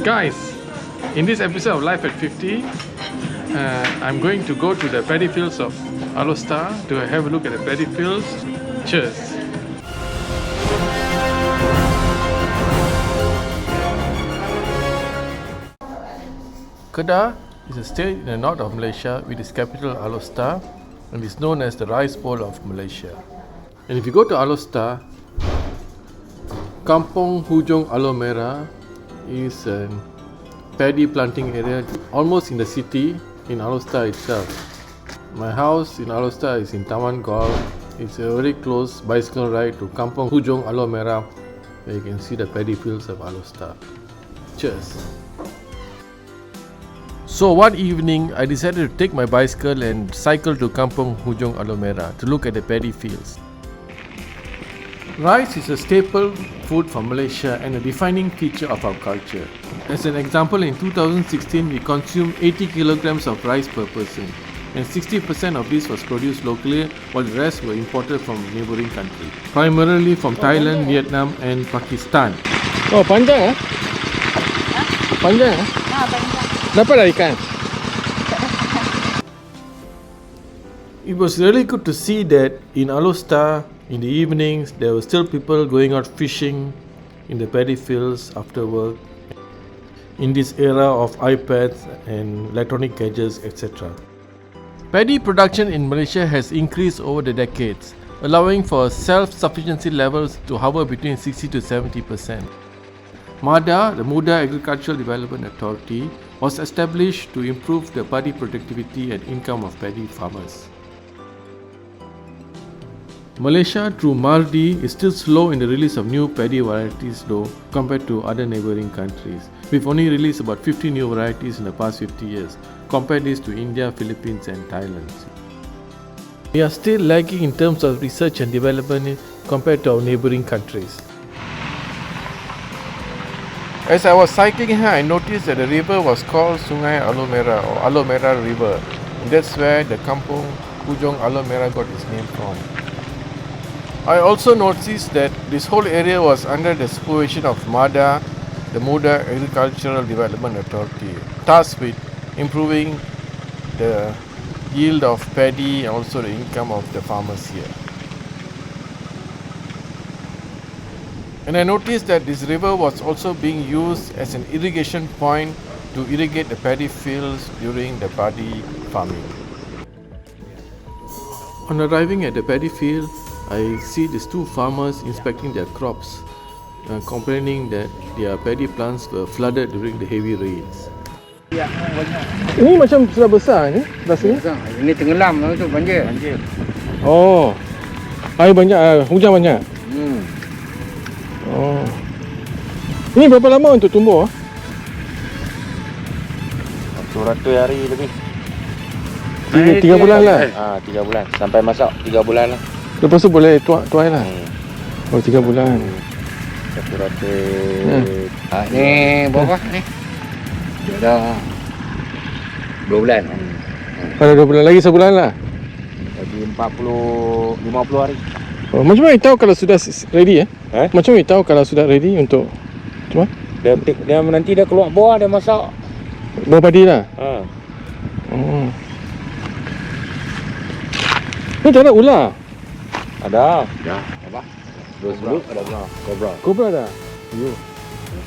Guys, in this episode of Life at 50, I'm going to go to the paddy fields of Alostar to have a look at the paddy fields. Cheers! Kedah is a state in the north of Malaysia with its capital Alostar and is known as the rice bowl of Malaysia. And if you go to Alostar, Kampung Hujung Aloe Merah is a paddy planting area almost in the city in Alostar itself. My house in Alostar is in Taman Golf. It's a very close bicycle ride to Kampung Hujung Aloe Merah where you can see the paddy fields of Alostar. Cheers! So one evening I decided to take my bicycle and cycle to Kampung Hujung Aloe Merah to look at the paddy fields. Rice is a staple food from Malaysia and a defining feature of our culture. As an example, in 2016 we consumed 80 kilograms of rice per person, and 60% of this was produced locally while the rest were imported from neighbouring countries, primarily from Thailand, Vietnam and Pakistan. Oh, panjang Panjang Panjang. Dapat dah ikan? It was really good to see that in Alostar, in the evenings, there were still people going out fishing in the paddy fields after work, in this era of iPads and electronic gadgets, etc. Paddy production in Malaysia has increased over the decades, allowing for self-sufficiency levels to hover between 60 to 70%. MADA, the Muda Agricultural Development Authority, was established to improve the paddy productivity and income of paddy farmers. Malaysia, through MARDI, is still slow in the release of new paddy varieties though compared to other neighbouring countries. We've only released about 50 new varieties in the past 50 years. Compare this to India, Philippines and Thailand. We are still lagging in terms of research and development compared to our neighbouring countries. As I was cycling here, I noticed that the river was called Sungai Aloe Merah or Aloe Merah River. And that's where the Kampung Hujung Aloe Merah got its name from. I also noticed that this whole area was under the supervision of MADA, the Muda Agricultural Development Authority, tasked with improving the yield of paddy and also the income of the farmers here. And I noticed that this river was also being used as an irrigation point to irrigate the paddy fields during the paddy farming. On arriving at the paddy field, I see these two farmers inspecting their crops, complaining that their paddy plants were flooded during the heavy rains. Ini macam sudah besar ni rasanya? Ini tenggelam tu banjir. Oh, air banyak, hujan banyak. Oh, ini berapa lama untuk tumbuh? 100 hari lebih. 3 bulan lah. 3 bulan sampai masak 3 bulan lah. Lepas tu boleh tuai lah. Oh, 3 bulan. 100. Ni berapa ni? Dia dah 2 bulan. Ada 2 bulan lagi, sebulan lah. Lagi 50 hari. Oh, macam mana you tahu kalau sudah ready Macam mana you tahu kalau sudah ready untuk cuma? Dia nanti dia keluar buah dia masak. Buah padi lah. Oh. Ni tak ada ular? Ada. Ya. Apa? Dulu ada kobra. Kobra dah? Yo.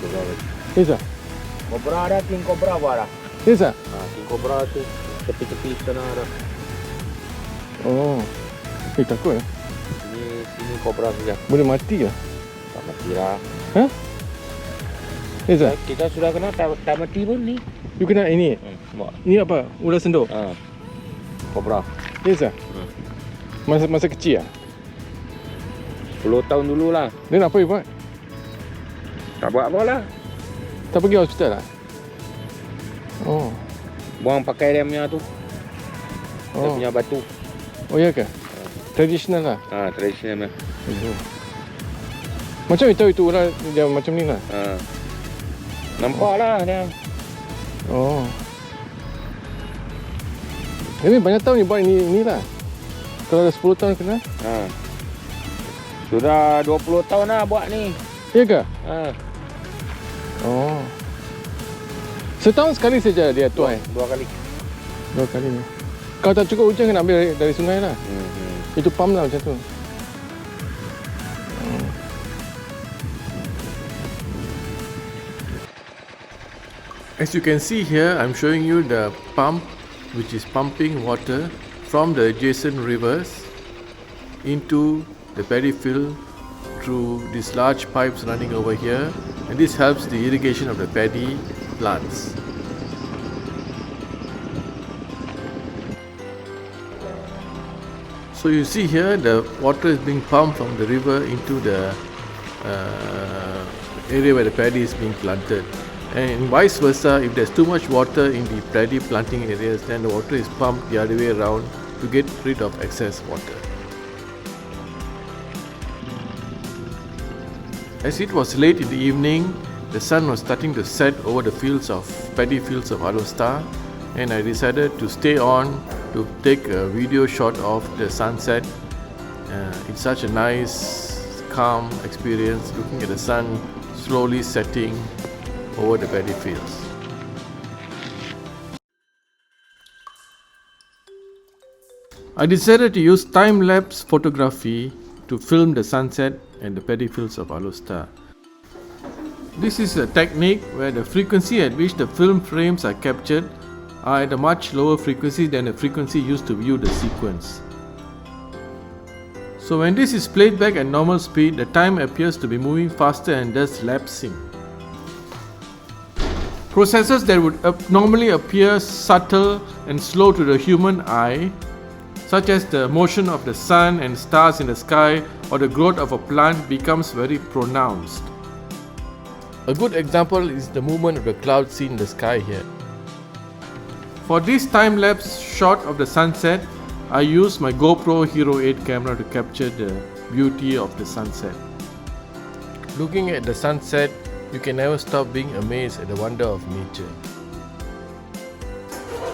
Kobra. Bisa? Kobra ada, king kobra ada. Bisa? King kobra tu tepi-tepi sana ada. Oh. Takut lah. Sini kobra saja. Boleh mati lah. Tak mati lah. Bisa? Kita sudah kena tak mati pun ni. You kena ini? Ini apa? Ular sendok? Kobra. Bisa? Masa kecil lah? 10 tahun dulu lah. Then apa you buat? Tak buat apa lah. Tak pergi hospital lah? Oh. Buang pakai dia punya tu. Dia punya batu. Oh ya ke? Tradisional lah? Tradisional punya. Macam you tahu itu ular dia macam ni lah? Nampak lah dia. Oh. Ini banyak tahun ni buat ini lah. Kalau dah 10 tahun kena? Sudah 20 tahun lah buat ni. Ya ke? Ha. Oh. Setahun sekali saja dia tuai. 2 kali. 2 kali ni. Kalau tak cukup hujan kena ambil dari sungai lah. Itu pump lah macam tu. As you can see here, I'm showing you the pump which is pumping water from the adjacent rivers into the paddy field through these large pipes running over here, and this helps the irrigation of the paddy plants. So you see here the water is being pumped from the river into the area where the paddy is being planted. And vice versa, if there's too much water in the paddy planting areas, then the water is pumped the other way around to get rid of excess water. As it was late in the evening, the sun was starting to set over the paddy fields of Alor, and I decided to stay on to take a video shot of the sunset. It's such a nice, calm experience looking at the sun slowly setting over the paddy fields. I decided to use time-lapse photography to film the sunset and the paddy fields of Alor. This is a technique where the frequency at which the film frames are captured are at a much lower frequency than the frequency used to view the sequence. So when this is played back at normal speed, the time appears to be moving faster and thus lapsing. Processes that would normally appear subtle and slow to the human eye, such as the motion of the sun and stars in the sky or the growth of a plant, becomes very pronounced. A good example is the movement of the clouds seen in the sky here. For this time-lapse shot of the sunset, I used my GoPro Hero 8 camera to capture the beauty of the sunset. Looking at the sunset, you can never stop being amazed at the wonder of nature.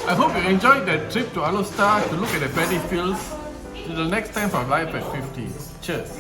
I hope you enjoyed that trip to Alor to look at the paddy fields. Till the next time for Life at 50. Cheers!